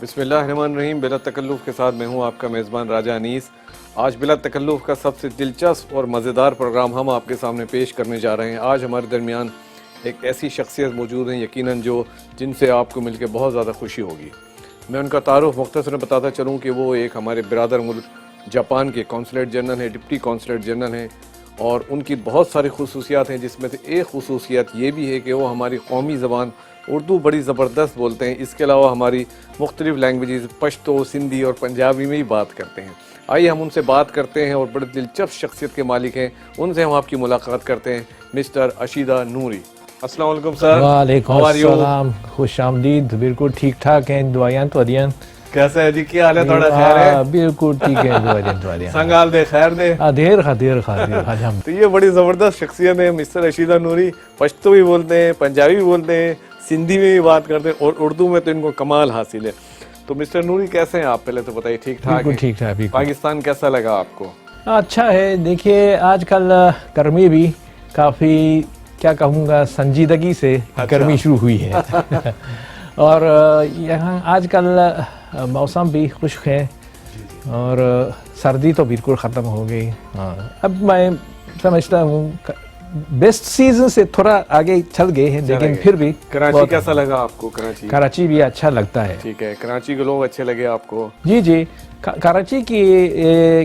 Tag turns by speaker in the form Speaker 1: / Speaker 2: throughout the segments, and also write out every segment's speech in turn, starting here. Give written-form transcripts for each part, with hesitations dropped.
Speaker 1: बिस्मिल्लाहिर्रहमानिर्रहीम। बिला तकल्लुफ़ के साथ मैं हूं आपका मेज़बान राजा अनीस। आज बिला तकल्लुफ़ का सबसे दिलचस्प और मज़ेदार प्रोग्राम हम आपके सामने पेश करने जा रहे हैं। आज हमारे दरमियान एक ऐसी शख्सियत मौजूद हैं यकीनन जिनसे आपको मिलकर बहुत ज़्यादा खुशी होगी। मैं उनका तारुफ़ मुख्तसरन बताता चलूँ कि वो एक हमारे बिरादर मुल्क जापान के कौंसलेट जनरल हैं, डिप्टी कौंसलेट जनरल हैं, और उनकी बहुत सारी खुसूसियात हैं, जिसमें से एक खुसूसियत ये भी है कि वो हमारी कौमी ज़बान उर्दू बड़ी ज़बरदस्त बोलते हैं। इसके अलावा हमारी मुख्तलिफ़ लैंग्वेजेज़ पश्तो, सिंधी और पंजाबी में ही बात करते हैं। आइए हम उनसे बात करते हैं और बड़े दिलचस्प शख्सियत के मालिक हैं, उनसे हम आपकी मुलाकात करते हैं। मिस्टर अशीदा नूरी, अस्सलाम वालेकुम सर।
Speaker 2: वालेकुम अस्सलाम, खुश आमदीद। बिल्कुल ठीक ठाक हैं, दुआयां तो दियां।
Speaker 1: कैसा है जी, क्या हाल है? थोड़ा खैर है?
Speaker 2: बिल्कुल ठीक है, दुआयां
Speaker 1: संगाल दे, खैर दे।
Speaker 2: देर खा
Speaker 1: तो ये बड़ी ज़बरदस्त शख्सियत है मिस्टर अशीदा नूरी। पश्तो भी बोलते हैं, पंजाबी भी बोलते हैं, सिंधी में भी बात करते हैं और उर्दू में तो इनको कमाल हासिल है। तो मिस्टर नूरी कैसे हैं आप, पहले तो बताइए। ठीक ठाक है?
Speaker 2: ठीक ठाक।
Speaker 1: पाकिस्तान कैसा लगा आपको?
Speaker 2: अच्छा है। देखिए आजकल गर्मी भी काफ़ी, क्या कहूँगा, संजीदगी से गर्मी शुरू हुई है और यहाँ आजकल मौसम भी खुश्क है और सर्दी तो बिल्कुल ख़त्म हो गई। हाँ, अब मैं समझता हूँ बेस्ट सीजन से थोड़ा आगे चल गए हैं, लेकिन फिर भी।
Speaker 1: कराची कैसा लगा आपको?
Speaker 2: कराची भी अच्छा लगता है।
Speaker 1: ठीक है, कराची के लोग अच्छे लगे आपको?
Speaker 2: जी। कराची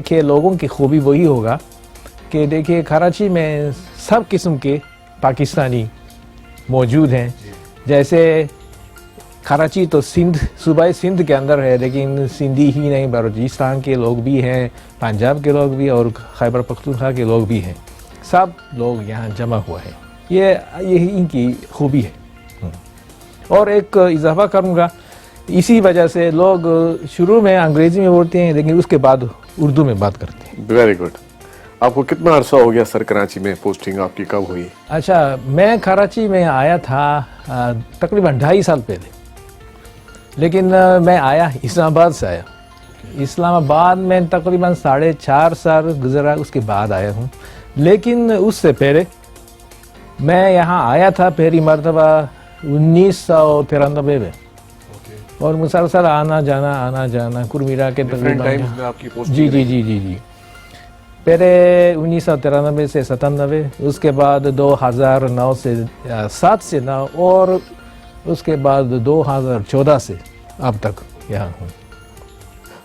Speaker 2: के लोगों की खूबी वही होगा कि देखिए कराची में सब किस्म के पाकिस्तानी मौजूद हैं। जैसे कराची तो सूबाई सिंध के अंदर है, लेकिन सिंधी ही नहीं, बलूचिस्तान के लोग भी हैं, पंजाब के लोग भी और खैबर पख्तूनख्वा के लोग भी हैं। सब लोग यहाँ जमा हुआ है। यही इनकी खूबी है। और एक इजाफा करूँगा, इसी वजह से लोग शुरू में अंग्रेज़ी में बोलते हैं, लेकिन उसके बाद उर्दू में बात करते हैं।
Speaker 1: Very good. आपको कितना अरसा हो गया सर कराची में? पोस्टिंग आपकी कब हुई?
Speaker 2: अच्छा, मैं कराची में आया था तकरीबन 2.5 साल पहले, लेकिन मैं आया इस्लामाबाद से आया। इस्लामाबाद में तकरीबन 4.5 साल गुजरा, उसके बाद आया हूँ। लेकिन उससे पहले मैं यहाँ आया था पहली मरतबा 1993 में, और मुसलसल आना जाना कुल मिला के तकरीबन। जी। पहले 1993 से 97, उसके बाद 2009 से 7 से 9, और उसके बाद 2014 से अब तक यहाँ हूँ।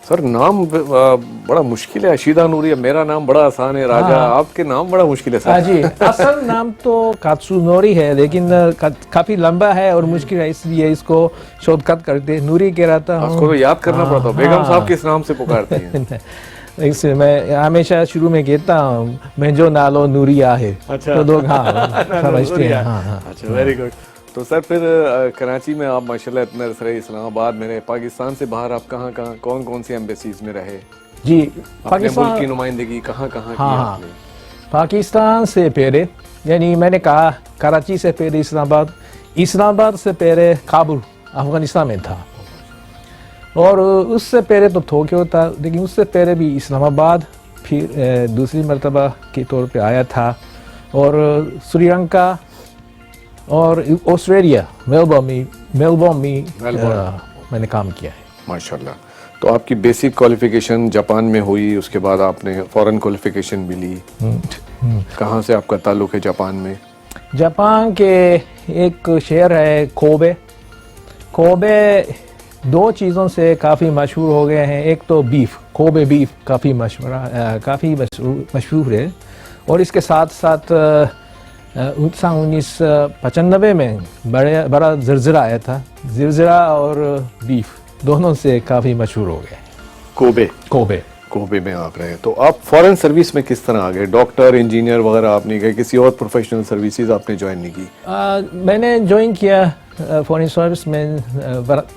Speaker 1: सर नाम बड़ा मुश्किल है, अशीदा नूरी। मेरा नाम बड़ा आसान है, राजा। आपके नाम बड़ा मुश्किल है सर।
Speaker 2: जी, असल नाम तो कात्सुनोरी है, लेकिन काफी लंबा है और मुश्किल है, इसलिए इसको शॉर्टकट करते नूरी के रहता हूँ।
Speaker 1: आपको तो याद करना पड़ता है। बेगम साहब किस नाम से पुकारती हैं?
Speaker 2: इससे मैं हमेशा शुरू में कहता हूँ, मैं जो नालो नूरिया है।
Speaker 1: अच्छा।
Speaker 2: तो लोग समझते हैं।
Speaker 1: अच्छा, वेरी गुड। तो सर फिर कराची में आप माशाल्लाह इतने अरसे रहे, इस्लामाबाद में रहे, पाकिस्तान से बाहर आप कहाँ कौन सी एम्बेसीज में रहे?
Speaker 2: जी,
Speaker 1: पाकिस्तान की नुमाइंदगी कहाँ की आपने?
Speaker 2: पाकिस्तान से पहले, यानी मैंने कहा कराची से पहले इस्लामाबाद से पहले काबुल अफगानिस्तान में था, और उससे पहले तो टोक्यो था, लेकिन उससे पहले भी इस्लामाबाद, फिर दूसरी मरतबा के तौर पे आया था, और श्रीलंका और ऑस्ट्रेलिया, मेलबर्न में मैंने काम किया है।
Speaker 1: माशाल्लाह। तो आपकी बेसिक क्वालिफिकेशन जापान में हुई, उसके बाद आपने फॉरेन क्वालिफिकेशन भी ली। कहाँ से आपका ताल्लुक है जापान में?
Speaker 2: जापान के एक शहर है कोबे 2 चीज़ों से काफ़ी मशहूर हो गए हैं। एक तो बीफ, कोबे बीफ काफ़ी मशहूर है, और इसके साथ साथ 1995 में बड़ा ज़िलज़िला आया था। ज़िलज़िला और बीफ दोनों से काफ़ी मशहूर हो गए। कोबे में आप रहे। तो आप फॉरेन सर्विस में किस तरह आ गए? डॉक्टर, इंजीनियर वगैरह आप नहीं गए? किसी और प्रोफेशनल सर्विसेज आपने ज्वाइन नहीं की? मैंने ज्वाइन किया फॉरेन सर्विस में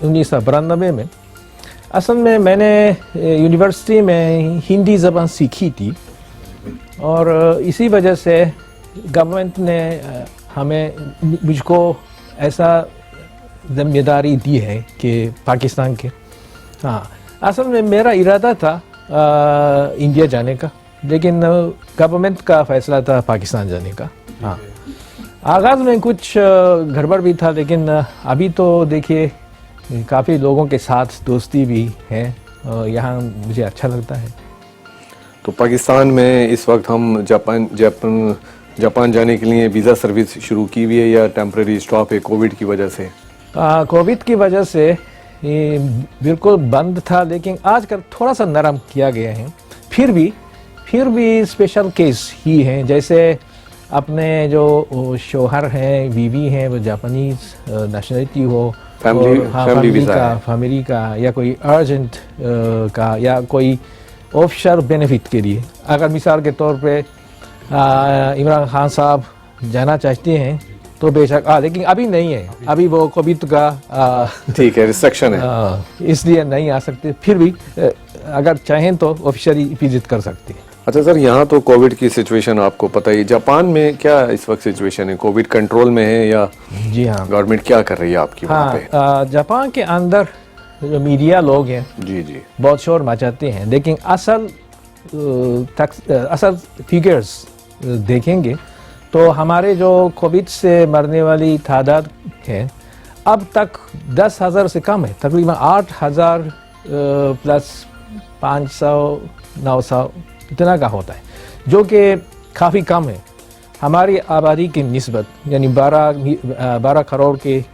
Speaker 2: 1992 में। असल में मैंने यूनिवर्सिटी में हिंदी ज़बान सीखी थी, और इसी वजह से गवर्नमेंट ने मुझको ऐसा जिम्मेदारी दी है कि पाकिस्तान के। असल में मेरा इरादा था इंडिया जाने का, लेकिन गवर्नमेंट का फैसला था पाकिस्तान जाने का। आगाज़ में कुछ गड़बड़ भी था, लेकिन अभी तो देखिए काफ़ी लोगों के साथ दोस्ती भी है और यहाँ मुझे अच्छा लगता है।
Speaker 1: तो पाकिस्तान में इस वक्त हम जापान जाने के लिए वीज़ा सर्विस शुरू की हुई है या टेम्परेरी स्टॉप है कोविड की वजह से?
Speaker 2: कोविड की वजह से ये बिल्कुल बंद था, लेकिन आजकल थोड़ा सा नरम किया गया है। फिर भी स्पेशल केस ही हैं, जैसे अपने जो शोहर हैं, बीवी हैं, वो जापानीज नेशनलिटी हो, फैमिली का या कोई अर्जेंट का या कोई ऑफिशियल बेनिफिट के लिए, अगर मिसाल के तौर पे इमरान खान साहब जाना चाहते हैं तो बेशक लेकिन अभी नहीं है, अभी वो कोविड का
Speaker 1: ठीक है, रिस्ट्रिक्शन है,
Speaker 2: इसलिए नहीं आ सकते। फिर भी अगर चाहें तो ऑफिशियली विजिट कर सकते हैं।
Speaker 1: अच्छा सर, यहाँ तो कोविड की सिचुएशन आपको पता ही, जापान में क्या इस वक्त सिचुएशन है? कोविड कंट्रोल में है या? जी हाँ, गवर्नमेंट क्या कर रही है आपकी वहाँ पे?
Speaker 2: जापान के अंदर जो मीडिया लोग हैं
Speaker 1: जी
Speaker 2: बहुत शोर मचाते हैं, लेकिन असल फिगर्स देखेंगे तो हमारे जो कोविड से मरने वाली तादाद है अब तक 10,000 से कम है, तकरीबन 8,000 प्लस 500-900 इतना का होता है, जो कि काफ़ी कम है हमारी आबादी की निस्बत, यानी 12 करोड़ के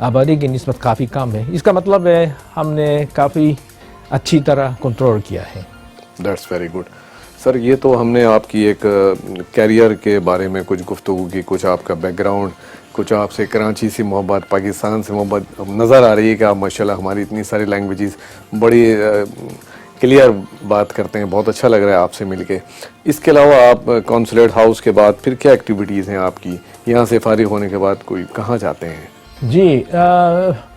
Speaker 2: आबादी की निस्बत काफ़ी कम है। इसका मतलब है हमने काफ़ी अच्छी तरह कंट्रोल किया है।
Speaker 1: That's very good sir. ये तो हमने आपकी एक कैरियर के बारे में कुछ गुफ्तगू की, कुछ आपका बैकग्राउंड, कुछ आपसे कराची से मोहब्बत, पाकिस्तान से मोहब्बत नज़र आ रही है कि आप माशाल्लाह हमारी इतनी सारी लैंग्वेजेस बड़ी क्लियर बात करते हैं। बहुत अच्छा लग रहा है आपसे मिलके। इसके अलावा आप कॉन्सुलेट हाउस के बाद फिर क्या एक्टिविटीज़ हैं आपकी? यहाँ से फारिग होने के बाद कोई कहाँ जाते हैं?
Speaker 2: जी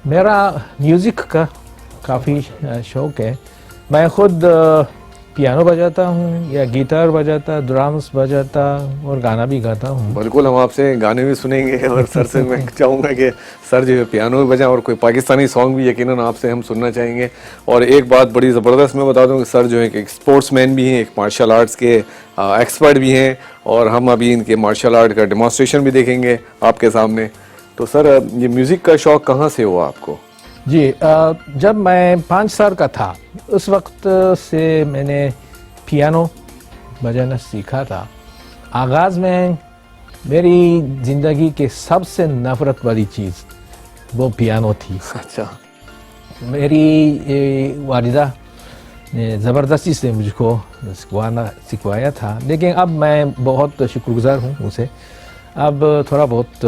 Speaker 2: मेरा म्यूज़िक का काफ़ी शौक़ है। मैं ख़ुद पियानो बजाता हूँ या गिटार बजाता, ड्रम्स बजाता और गाना भी गाता हूँ।
Speaker 1: बिल्कुल, हम आपसे गाने भी सुनेंगे और सर से मैं चाहूँगा कि सर जो है पियानो भी बजाएं और कोई पाकिस्तानी सॉन्ग भी यकीनन आपसे हम सुनना चाहेंगे। और एक बात बड़ी ज़बरदस्त मैं बता दूँ कि सर जो है एक स्पोर्ट्समैन भी हैं, एक मार्शल आर्ट्स के एक्सपर्ट भी हैं, और हम अभी इनके मार्शल आर्ट का डेमोन्स्ट्रेशन भी देखेंगे आपके सामने। तो सर ये म्यूज़िक का शौक़ कहाँ से हुआ आपको?
Speaker 2: जी जब मैं 5 साल का था उस वक्त से मैंने पियानो बजाना सीखा था। आगाज़ में मेरी ज़िंदगी के सबसे नफ़रत वाली चीज़ वो पियानो थी।
Speaker 1: अच्छा।
Speaker 2: मेरी वालिदा ने ज़बरदस्ती से मुझको सिखवाया था, लेकिन अब मैं बहुत शुक्रगुज़ार हूँ उसे। अब थोड़ा बहुत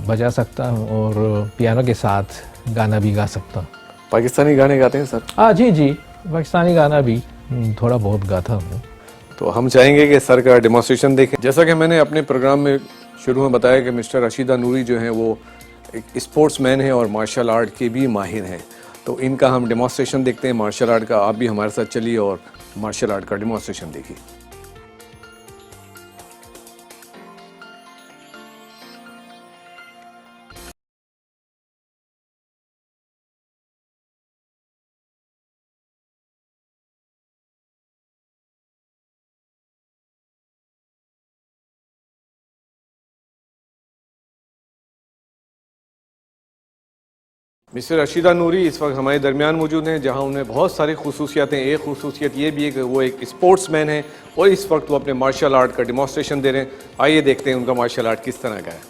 Speaker 2: बजा सकता हूँ और पियानो के साथ गाना भी गा सकता हूँ।
Speaker 1: पाकिस्तानी गाने गाते हैं सर?
Speaker 2: जी पाकिस्तानी गाना भी थोड़ा बहुत गाता हूँ।
Speaker 1: तो हम चाहेंगे कि सर का डेमोन्स्ट्रेशन देखें। जैसा कि मैंने अपने प्रोग्राम में शुरू में बताया कि मिस्टर रशीदा नूरी जो हैं वो एक स्पोर्ट्समैन है और मार्शल आर्ट के भी माहिर हैं। तो इनका हम डेमोन्स्ट्रेशन देखते हैं मार्शल आर्ट का। आप भी हमारे साथ चलिए और मार्शल आर्ट का डेमोन्स्ट्रेशन देखिए। मिस्टर रशीदा नूरी इस वक्त हमारे दरमियान मौजूद हैं, जहां उन्हें बहुत सारी खुसूसियातें। एक खुसूसियत ये भी है कि वो एक स्पोर्ट्समैन है और इस वक्त वो अपने मार्शल आर्ट का डेमोन्स्ट्रेशन दे रहे हैं। आइए देखते हैं उनका मार्शल आर्ट किस तरह का है।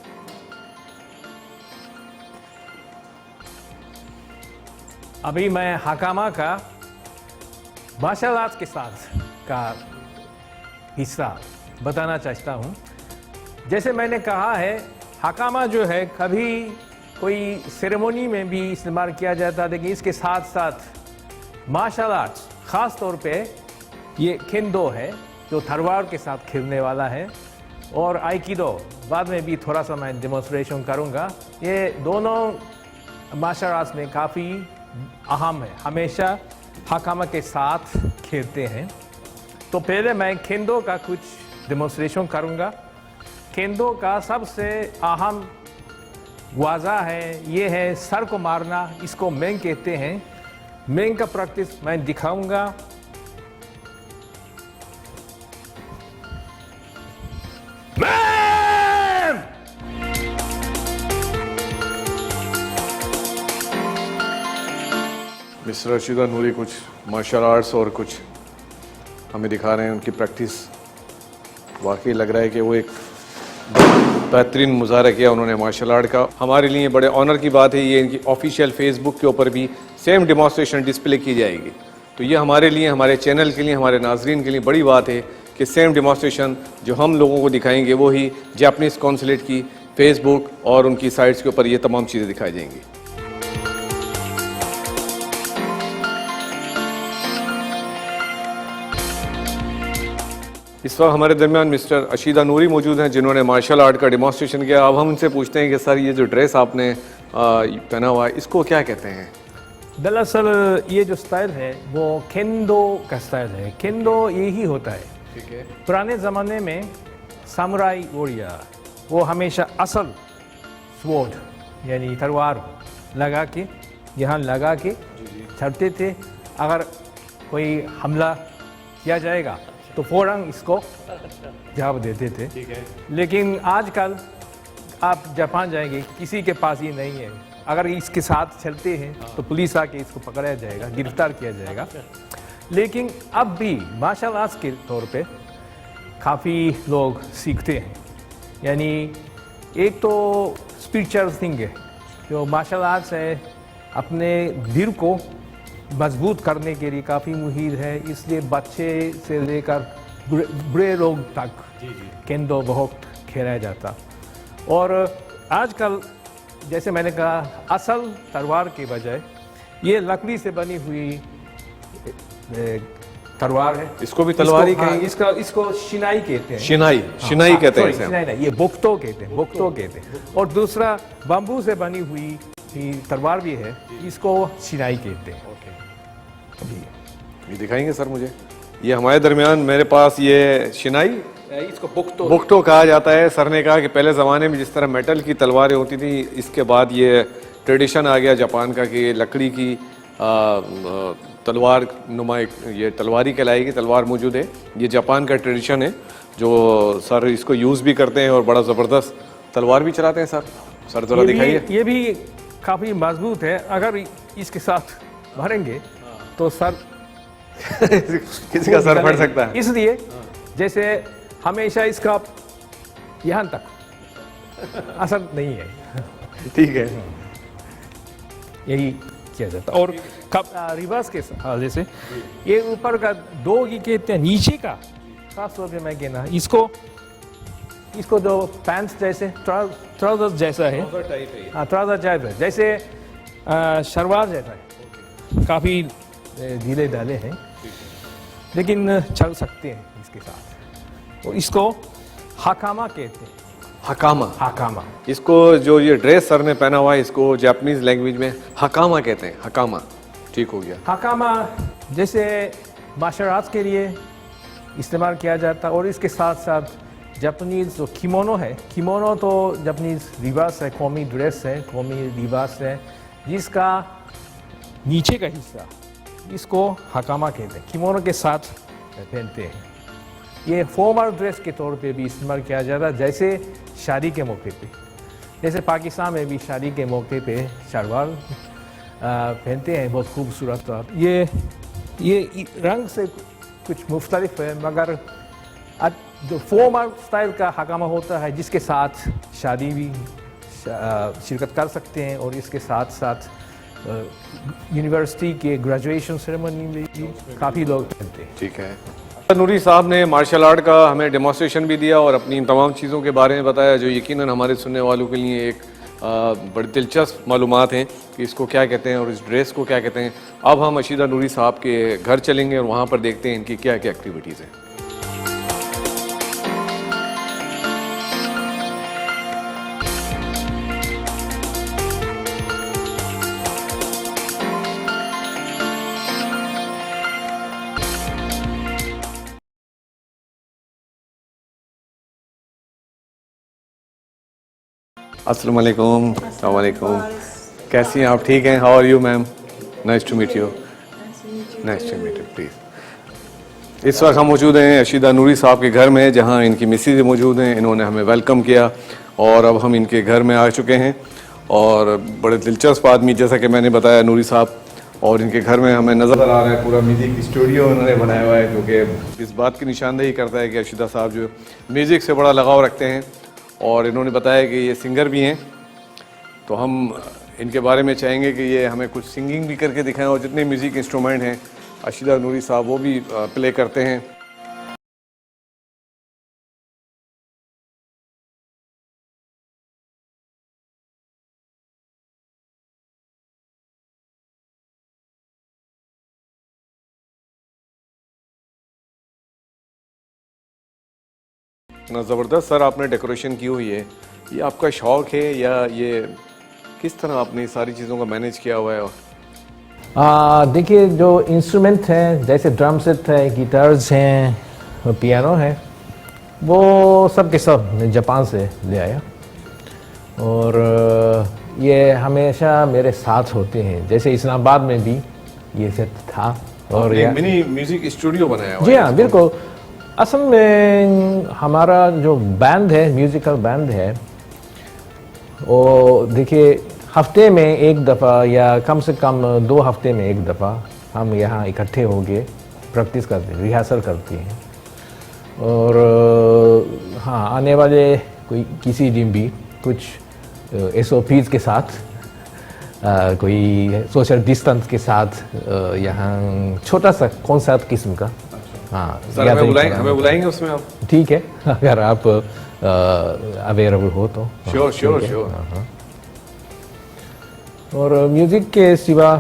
Speaker 2: अभी मैं हकामा का मार्शल आर्ट के साथ का हिस्सा बताना चाहता हूँ। जैसे मैंने कहा है, हकामा जो है कभी कोई सेरेमनी में भी इस्तेमाल किया जाता है, लेकिन इसके साथ साथ मार्शल आर्ट्स ख़ास तौर पे ये केंदो है जो तलवार के साथ खेलने वाला है, और आइकिडो बाद में भी थोड़ा सा मैं डेमोन्स्ट्रेशन करूँगा। ये दोनों मार्शल आर्ट्स में काफ़ी अहम है, हमेशा हकामा के साथ खेलते हैं। तो पहले मैं केंदो का कुछ डेमोन्स्ट्रेशन करूँगा। केंदो का सबसे अहम वाजा है, ये है सर को मारना, इसको मेंग कहते हैं। मेंग का प्रैक्टिस मैं दिखाऊंगा।
Speaker 1: मिस्टर रशीदा नूरी कुछ मार्शल आर्ट्स और कुछ हमें दिखा रहे हैं उनकी प्रैक्टिस। वाकई लग रहा है कि वो एक बेहतरीन मुजाहरा किया उन्होंने मार्शल आर्ट का। हमारे लिए बड़े ऑनर की बात है, ये इनकी ऑफिशियल फेसबुक के ऊपर भी सेम डेमोंस्ट्रेशन डिस्प्ले की जाएगी। तो ये हमारे लिए, हमारे चैनल के लिए, हमारे नाजरीन के लिए बड़ी बात है कि सेम डेमोंस्ट्रेशन जो हम लोगों को दिखाएंगे वो ही जापानीज़ कौंसलेट की फेसबुक और उनकी साइट्स के ऊपर ये तमाम चीज़ें दिखाई जाएंगी। इस वक्त हमारे दरमियान मिस्टर अशीदा नूरी मौजूद हैं जिन्होंने मार्शल आर्ट का डेमोंस्ट्रेशन किया। अब हम उनसे पूछते हैं कि सर ये जो ड्रेस आपने पहना हुआ है इसको क्या कहते हैं?
Speaker 2: दरअसल ये जो स्टाइल है वो केंदो का स्टाइल है। केंदो यही होता है।
Speaker 1: ठीक है।
Speaker 2: पुराने ज़माने में सामुराई वॉरियर वो हमेशा असल स्वॉर्ड यानी तलवार लगा के यहाँ लगा के चढ़ते थे। अगर कोई हमला किया जाएगा तो फौरन इसको जवाब देते थे।
Speaker 1: ठीक है।
Speaker 2: लेकिन आजकल आप जापान जाएंगे किसी के पास ये नहीं है। अगर इसके साथ चलते हैं तो पुलिस आके इसको पकड़ा जाएगा, गिरफ्तार किया जाएगा। लेकिन अब भी मार्शल आर्ट्स के तौर पे काफ़ी लोग सीखते हैं। यानी एक तो स्पिरिचुअल थिंग है, जो मार्शल आर्ट्स है अपने दिल को मजबूत करने के लिए काफ़ी मुफीद है। इसलिए बच्चे से लेकर बड़े लोग तक केंदो बहुत खेला जाता। और आजकल जैसे मैंने कहा असल तलवार के बजाय ये लकड़ी से बनी हुई तलवार है।
Speaker 1: इसको भी तलवार ही कहेंगे?
Speaker 2: इसको शिनाई कहते हैं।
Speaker 1: शिनाई कहते हैं इसे।
Speaker 2: शिनाई नहीं, ये बोक्तो कहते हैं, बोक्तो कहते हैं। और दूसरा बम्बू से बनी हुई तलवार भी है, इसको शिनाई कहते हैं।
Speaker 1: ये दिखाएंगे सर मुझे? ये हमारे दरमियान मेरे पास ये शिनाई,
Speaker 2: इसको
Speaker 1: बुक्तो कहा जाता है। सर ने कहा कि पहले ज़माने में जिस तरह मेटल की तलवारें होती थी, इसके बाद ये ट्रेडिशन आ गया जापान का कि लकड़ी की तलवार नुमा ये तलवारी कहलाएगी। तलवार मौजूद है, ये जापान का ट्रेडिशन है जो सर इसको यूज़ भी करते हैं और बड़ा ज़बरदस्त तलवार भी चलाते हैं। सर ज़रा दिखाइए।
Speaker 2: ये भी काफ़ी मजबूत है। अगर इसके साथ भरेंगे तो सर
Speaker 1: किसी का सर फट सकता है।
Speaker 2: इसलिए जैसे हमेशा इसका यहाँ तक असर नहीं है।
Speaker 1: ठीक है।
Speaker 2: यही किया जाता। और कब रिवर्स के हवाले से ये ऊपर का दो ही कहते हैं, नीचे का खास तौर पे मैं कहना इसको जो पैंट्स जैसे ट्राउजर जैसा है, हाँ ट्राउजर जैसा है, जैसे शलवार जैसा है। काफ़ी ढीले ढाले हैं लेकिन चल सकते हैं इसके साथ। तो इसको हकामा कहते हैं। हकामा
Speaker 1: इसको जो ये ड्रेस सर ने पहना हुआ है इसको जापानीज लैंग्वेज में हकामा कहते हैं। हकामा ठीक हो गया।
Speaker 2: हकामा जैसे मार्शल आर्ट्स के लिए इस्तेमाल किया जाता है। और इसके साथ साथ जापानीज जो किमोनो है, किमोनो तो जापानीज लिबास है, कौमी ड्रेस है, कौमी लिबास है, जिसका नीचे का हिस्सा इसको हकामा कहते हैं। किमोनो के साथ पहनते हैं। ये फॉर्मल ड्रेस के तौर पे भी इस्तेमाल किया जाता है, जैसे शादी के मौके पे। जैसे पाकिस्तान में भी शादी के मौके पे शलवार पहनते हैं, बहुत खूबसूरत। ये रंग से कुछ मुख्तलिफ है, मगर जो फॉर्मल स्टाइल का हकामा होता है जिसके साथ शादी भी शिरकत कर सकते हैं और इसके साथ साथ यूनिवर्सिटी के ग्रेजुएशन सेरेमनी में भी काफ़ी लोग पहनते हैं।
Speaker 1: ठीक है। नूरी साहब ने मार्शल आर्ट का हमें डेमोंस्ट्रेशन भी दिया और अपनी इन तमाम चीज़ों के बारे में बताया जो यकीनन हमारे सुनने वालों के लिए एक बड़ी दिलचस्प मालूमात हैं कि इसको क्या कहते हैं और इस ड्रेस को क्या कहते हैं। अब हम अशीदा नूरी साहब के घर चलेंगे और वहाँ पर देखते हैं इनकी क्या क्या एक्टिविटीज़ हैं। अस्सलाम वालेकुम। अस्सलाम वालेकुम। कैसी हैं आप? ठीक हैं? How are you ma'am? Nice to meet you. Nice to meet you please. इस वक्त हम मौजूद हैं अशीदा नूरी साहब के घर में जहां इनकी मिसेज मौजूद हैं। इन्होंने हमें वेलकम किया और अब हम इनके घर में आ चुके हैं। और बड़े दिलचस्प आदमी, जैसा कि मैंने बताया, नूरी साहब और इनके घर में हमें नज़र आ रहा है पूरा म्यूज़िक स्टूडियो उन्होंने बनाया हुआ है, जो कि इस बात की निशानदेही करता है कि अशीदा साहब जो म्यूज़िक से बड़ा लगाव रखते हैं। और इन्होंने बताया कि ये सिंगर भी हैं, तो हम इनके बारे में चाहेंगे कि ये हमें कुछ सिंगिंग भी करके दिखाएं। और जितने म्यूज़िक इंस्ट्रूमेंट हैं अशीदा नूरी साहब वो भी प्ले करते हैं। इतना ज़बरदस्त सर आपने डेकोरेशन की हुई है, ये आपका शौक़ है या ये किस तरह आपने सारी चीज़ों का मैनेज किया हुआ है?
Speaker 2: देखिए, जो इंस्ट्रूमेंट हैं जैसे ड्रम सेट है, गिटार्स हैं, पियानो है, वो सब के सब मैं जापान से ले आया। और ये हमेशा मेरे साथ होते हैं। जैसे इस्लामाबाद में भी ये सेट था। और
Speaker 1: एक मिनी म्यूज़िक स्टूडियो बनाया हुआ
Speaker 2: जी
Speaker 1: है।
Speaker 2: हाँ, बिल्कुल। असल में हमारा जो बैंड है, म्यूज़िकल बैंड है, वो देखिए हफ्ते में एक दफ़ा या कम से कम 2 हफ्ते में एक दफ़ा हम यहाँ इकट्ठे होके प्रैक्टिस करते हैं, रिहर्सल करते हैं। और हाँ, आने वाले किसी दिन भी कुछ SOPs के साथ, कोई सोशल डिस्टेंस के साथ यहाँ छोटा सा कॉन्सर्ट किस्म का। हाँ
Speaker 1: सर हमें बुलाएंगे उसमें आप?
Speaker 2: ठीक है, अगर आप अवेलेबल हो तो।
Speaker 1: Sure sure sure.
Speaker 2: और म्यूज़िक के सिवा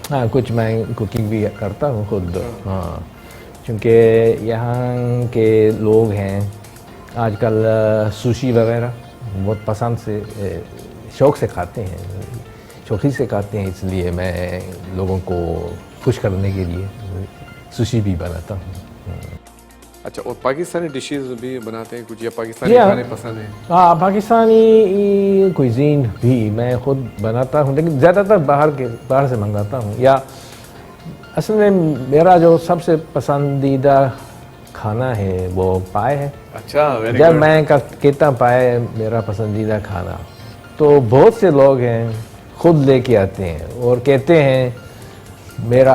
Speaker 2: हाँ, कुछ मैं कुकिंग भी करता हूँ खुद। हाँ, क्योंकि यहाँ के लोग हैं आजकल सुशी वगैरह बहुत पसंद से शौक़ से खाते हैं, शौक़ी से खाते हैं, इसलिए मैं लोगों को खुश करने के लिए सुशी भी बनाता हूँ।
Speaker 1: अच्छा, और पाकिस्तानी डिशेस भी बनाते हैं कुछ, या पाकिस्तानी खाने पसंद है?
Speaker 2: हाँ, पाकिस्तानी कुजीन भी मैं खुद बनाता हूँ, लेकिन ज़्यादातर बाहर से मंगाता हूँ। या असल में मेरा जो सबसे पसंदीदा खाना है वो पाए है।
Speaker 1: अच्छा,
Speaker 2: जब मैं कहता पाए मेरा पसंदीदा खाना, तो बहुत से लोग हैं खुद लेके आते हैं और कहते हैं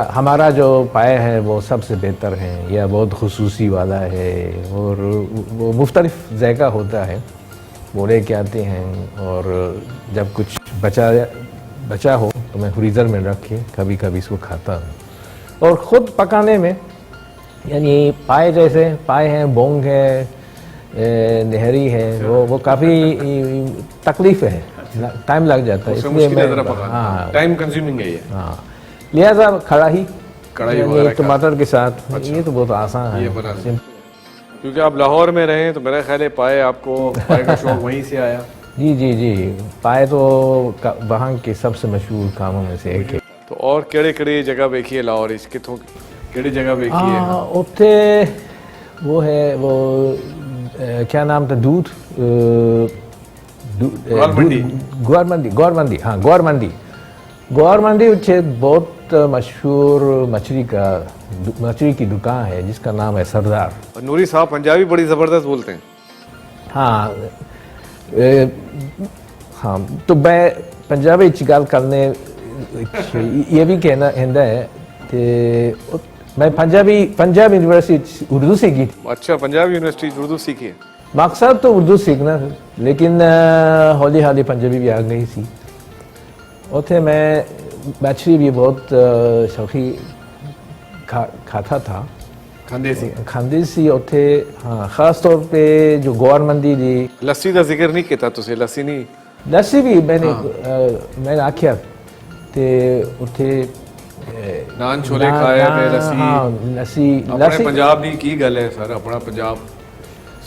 Speaker 2: हमारा जो पाए है वो सबसे बेहतर है या बहुत खुसूसी वाला है। और वो मुख्तलिफ ज़ायका होता है, वो लेके आते हैं। और जब कुछ बचा हो तो मैं फ्रीज़र में रख के कभी कभी इसको खाता हूँ। और ख़ुद पकाने में, यानी पाए जैसे पाए हैं, बोंग है, नहरी है, वो काफ़ी तकलीफ़ है, टाइम लग जाता है, इसलिए मैं
Speaker 1: टाइम कंज्यूमिंग है ये।
Speaker 2: हाँ, लिहाजा कढ़ाई टमाटर के साथ। अच्छा, ये तो बहुत आसान है,
Speaker 1: क्योंकि आप लाहौर में रहे तो मेरा ख्याल है पाए आपको पाए का शौक वहीं से आया।
Speaker 2: जी जी जी, पाए तो वहाँ के सबसे मशहूर कामों में से एक है।
Speaker 1: तो और केड़े जगह देखी है लाहौर कितों केड़ी जगह देखी है?
Speaker 2: उत्ते वो है, वो क्या नाम था, गौर मंडी। गौर मंडी बहुत मशहूर मछली की दुकान है जिसका नाम है सरदार।
Speaker 1: नूरी साहब पंजाबी बड़ी ज़बरदस्त बोलते हैं।
Speaker 2: हाँ हाँ, तो मैं पंजाबी च गल करने ये भी कहना है कि मैं पंजाब यूनिवर्सिटी उर्दू सीखी।
Speaker 1: अच्छा, पंजाब यूनिवर्सिटी उर्दू सीखी है?
Speaker 2: मकसद तो उर्दू सीखना था, लेकिन हौली हौली पंजाबी भी आ गई सी। उथे मैं मछली भी बहुत शौकी खाता था, खांदे सी उथे। हाँ, खास तौर पे जो गौर मंडी दी
Speaker 1: लस्सी का जिक्र नहीं किया तुसे? लस्सी भी
Speaker 2: मैंने आख्या ते उथे
Speaker 1: नान छोले खाए ते लस्सी।
Speaker 2: हाँ, लस्सी
Speaker 1: अपने पंजाब दी की गल है सर, अपना पंजाब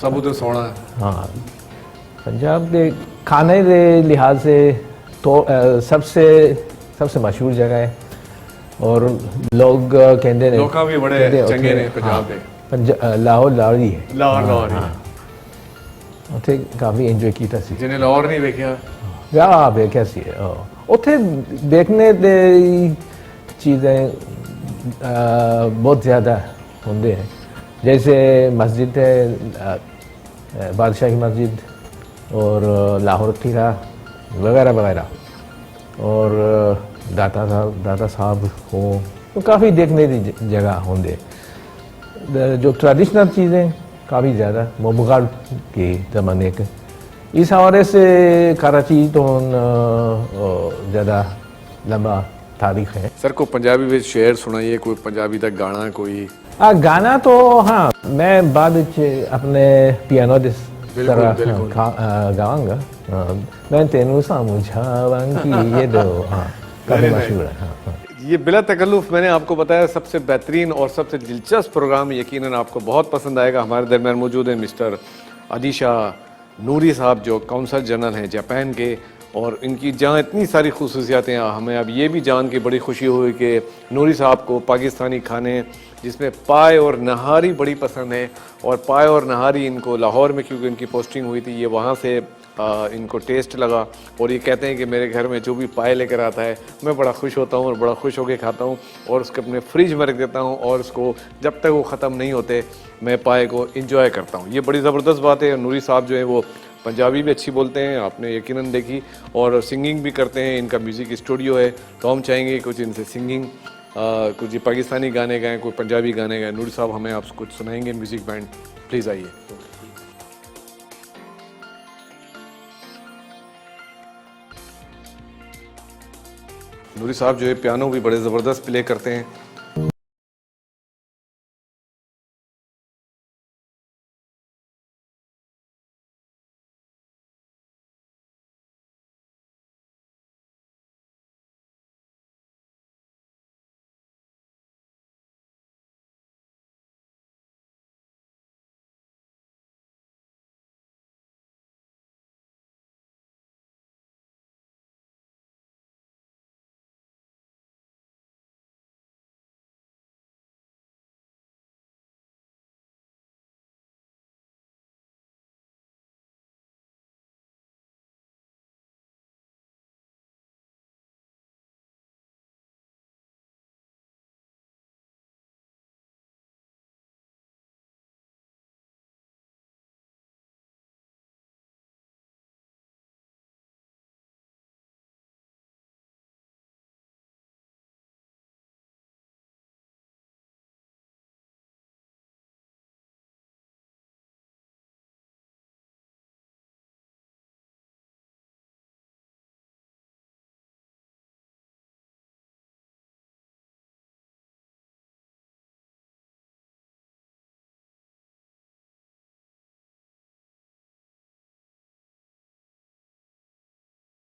Speaker 1: सब उधर सोना है।
Speaker 2: हाँ, पंजाब के खाने के लिहाज से तो सबसे मशहूर जगह है। और लोग कहते हैं
Speaker 1: लोग भी बड़े चंगे ने पंजाब के।
Speaker 2: लाहौर ही है।
Speaker 1: लाहौर
Speaker 2: उथे काफ़ी एंजॉय किया सी।
Speaker 1: जिन्हें लाहौर नहीं देखा
Speaker 2: या देखा सी उथे देखने दे चीज़ें बहुत ज़्यादा होंगे हैं। जैसे मस्जिद है, बादशाही मस्जिद और लाहौर किला वगैरह वगैरह। और दाता साहब हो, तो काफ़ी देखने की जगह होंगे। जो ट्रेडिशनल चीज़ें काफ़ी ज़्यादा वो मुग़ल के ज़माने के, इस हवाले से कराची तो ज़्यादा लंबा तारीख है।
Speaker 1: सर को पंजाबी में शेर सुनाइए, कोई पंजाबी का गाना कोई।
Speaker 2: गाना तो हाँ, मैं बाद अपने पियानो दे तरह गाऊंगा। मैं तेनू समझावांगी ये दो, हाँ काफ़ी मशहूर है। हाँ हाँ।
Speaker 1: ये बिला तकल्लुफ़ मैंने आपको बताया सबसे बेहतरीन और सबसे दिलचस्प प्रोग्राम, यकीनन आपको बहुत पसंद आएगा। हमारे दरमियान मौजूद हैं मिस्टर अदीशा नूरी साहब, जो कौंसल जनरल हैं जापान के, और इनकी जहाँ इतनी सारी खसूसियातें हैं, हमें अब ये भी जान के बड़ी खुशी हुई कि नूरी साहब को पाकिस्तानी खाने जिसमें पाए और नहारी बड़ी पसंद है, और पाए और नहारी इनको लाहौर में, क्योंकि इनकी पोस्टिंग हुई थी, ये वहाँ से इनको टेस्ट लगा, और ये कहते हैं कि मेरे घर में जो भी पाए लेकर आता है मैं बड़ा खुश होता हूँ और बड़ा खुश होकर खाता हूँ, और उसके अपने फ्रिज में रख देता हूँ, और उसको जब तक वो ख़त्म नहीं होते मैं पाए को इंजॉय करता हूँ। ये बड़ी ज़बरदस्त बात है। नूरी साहब जो है वो पंजाबी भी अच्छी बोलते हैं, आपने यकीनन देखी, और सिंगिंग भी करते हैं। इनका म्यूज़िक स्टूडियो है, तो हम चाहेंगे कुछ इनसे सिंगिंग, कुछ पाकिस्तानी गाने गाएँ, कोई पंजाबी गाने गाएँ। नूरी साहब हमें आप कुछ सुनाएंगे म्यूज़िक बैंड, प्लीज़ आइए। नूरी साहब जो है पियानो भी बड़े ज़बरदस्त प्ले करते हैं।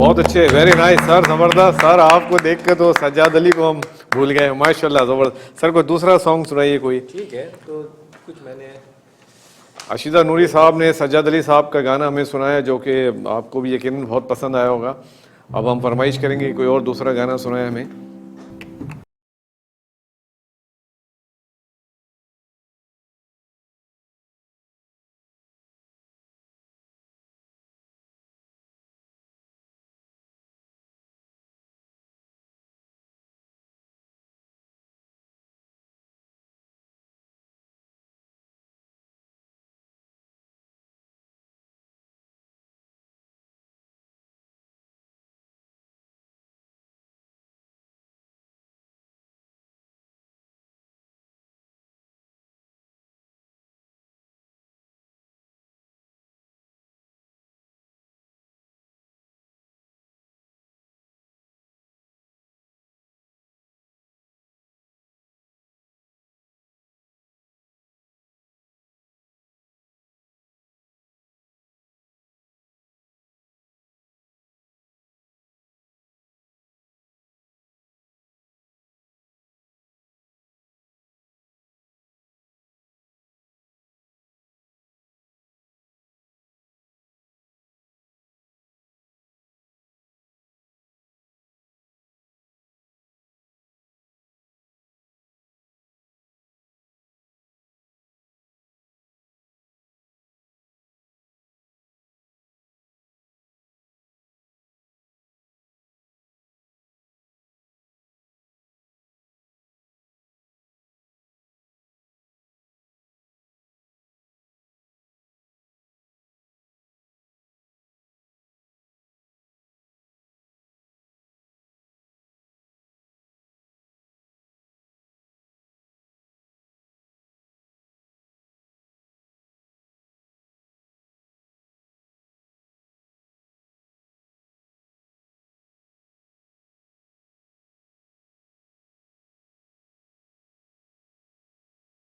Speaker 1: बहुत अच्छे, वेरी नाइस सर, ज़बरदस्त सर। आपको देख के तो सज्जाद अली को हम भूल गए, माशाल्लाह ज़बरदस्त। सर कोई दूसरा सॉन्ग सुनाइए कोई।
Speaker 2: ठीक है, तो कुछ मैंने
Speaker 1: अशीदा नूरी साहब ने सज्जाद अली साहब का गाना हमें सुनाया, जो कि आपको भी यकीनन बहुत पसंद आया होगा। अब हम फरमाइश करेंगे कोई और दूसरा गाना सुनाए हमें।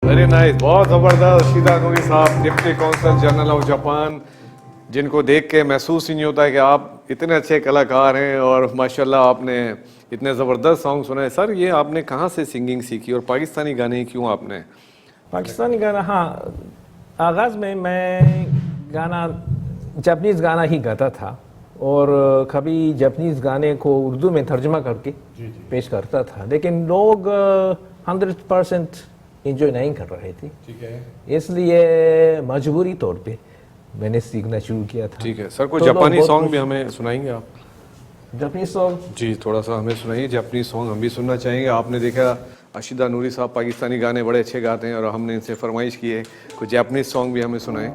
Speaker 1: वेरी नाइस, बहुत ज़बरदस्त। रशीदा नूरी साहब, deputy consul general of Japan, जिनको देख के महसूस ही नहीं होता है कि आप इतने अच्छे कलाकार हैं और माशाल्लाह आपने इतने ज़बरदस्त सॉन्ग सुनाए। सर ये आपने कहाँ से सिंगिंग सीखी और पाकिस्तानी गाने क्यों आपने?
Speaker 2: पाकिस्तानी गाना, हाँ, आगाज़ में मैं गाना जापानीज़ गाना ही गाता था और कभी जापानीज़ गाने को उर्दू में तर्जुमा करके पेश करता था, लेकिन लोग 100% इंजॉय नहीं कर रहे थे।
Speaker 1: ठीक है,
Speaker 2: इसलिए मजबूरी तौर पे मैंने सीखना शुरू किया था।
Speaker 1: ठीक है सर, कोई
Speaker 2: तो लोग
Speaker 1: जापानी
Speaker 2: बहुत
Speaker 1: सॉन्ग भी हमें सुनाएंगे आप?
Speaker 2: जापानीज़ सॉन्ग
Speaker 1: जी थोड़ा सा हमें सुनाइए, जापानीज़ सॉन्ग हम भी सुनना चाहेंगे। आपने देखा रशीदा नूरी साहब पाकिस्तानी गाने बड़े अच्छे गाते हैं और हमने इनसे फरमाइश की है कुछ जापानीज़ सॉन्ग भी हमें सुनाएं।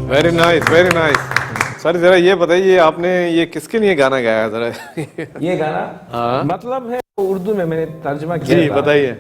Speaker 1: Very nice, very nice. Sir जरा ये बताइए आपने ये किसके लिए गाना गाया जरा?
Speaker 2: ये गाना
Speaker 1: हाँ
Speaker 2: मतलब है उर्दू में मैंने तर्जुमा किया
Speaker 1: जी
Speaker 2: था।
Speaker 1: बताइए।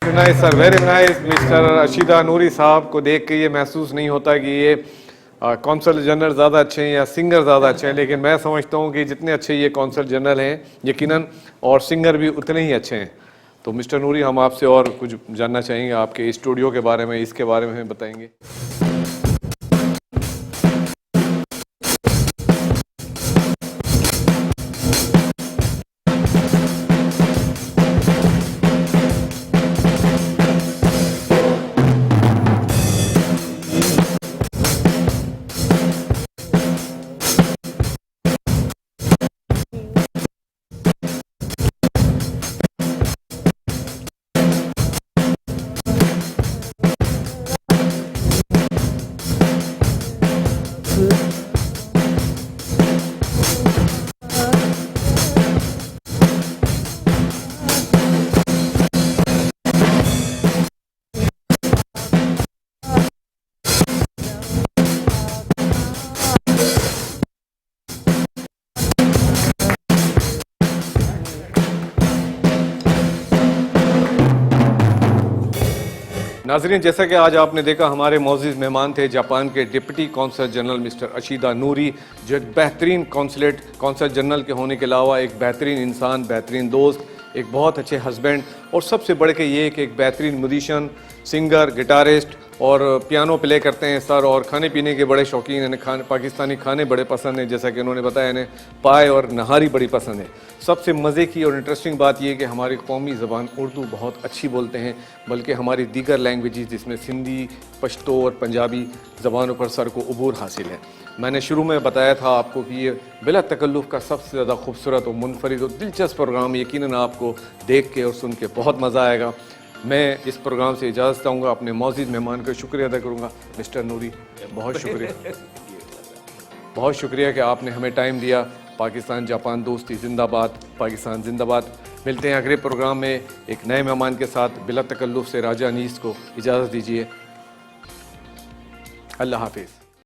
Speaker 1: Nice sir, very nice. Mister Rashida Noori साहब को देख के ये महसूस नहीं होता कि ये कौंसल जनरल ज़्यादा अच्छे हैं या सिंगर ज़्यादा अच्छे हैं, लेकिन मैं समझता हूँ कि जितने अच्छे ये कौंसल जनरल हैं यकीनन और सिंगर भी उतने ही अच्छे हैं। तो मिस्टर नूरी हम आपसे और कुछ जानना चाहेंगे, आपके स्टूडियो के बारे में, इसके बारे में बताएंगे। नाजरीन, जैसा कि आज आपने देखा, हमारे मौजूद मेहमान थे जापान के डिप्टी कौंसल जनरल मिस्टर अशीदा नूरी, जो एक बेहतरीन कौंसल जनरल के होने के अलावा एक बेहतरीन इंसान, बेहतरीन दोस्त, एक बहुत अच्छे हस्बैंड और सबसे बढ़ के ये कि एक बेहतरीन म्यूजिशियन, सिंगर, गिटारिस्ट और पियानो प्ले करते हैं सर, और खाने पीने के बड़े शौकीन। इन्हें पाकिस्तानी खाने बड़े पसंद हैं, जैसा कि उन्होंने बताया, इन्हें पाए और नहारी बड़ी पसंद है। सबसे मज़े की और इंटरेस्टिंग बात यह कि हमारी कौमी ज़बान उर्दू बहुत अच्छी बोलते हैं, बल्कि हमारी दीगर लैंग्वेजेस जिसमें सिंधी, पश्तो और पंजाबी ज़बानों पर सर को अबूर हासिल है। मैंने शुरू में बताया था आपको कि ये बिला तकल्लुफ़ का सबसे ज़्यादा खूबसूरत और मुनफरिद और दिलचस्प प्रोग्राम, यकीनन आपको देख के और सुन के बहुत मज़ा आएगा। मैं इस प्रोग्राम से इजाज़त चाहूँगा, अपने मौजूद मेहमान का शुक्रिया अदा करूँगा। मिस्टर नूरी, बहुत शुक्रिया, बहुत शुक्रिया कि आपने हमें टाइम दिया। पाकिस्तान जापान दोस्ती जिंदाबाद, पाकिस्तान जिंदाबाद। मिलते हैं अगले प्रोग्राम में एक नए मेहमान के साथ। बिला तकल्लुफ़ से राजा अनीस को इजाज़त दीजिए। अल्लाह हाफिज़।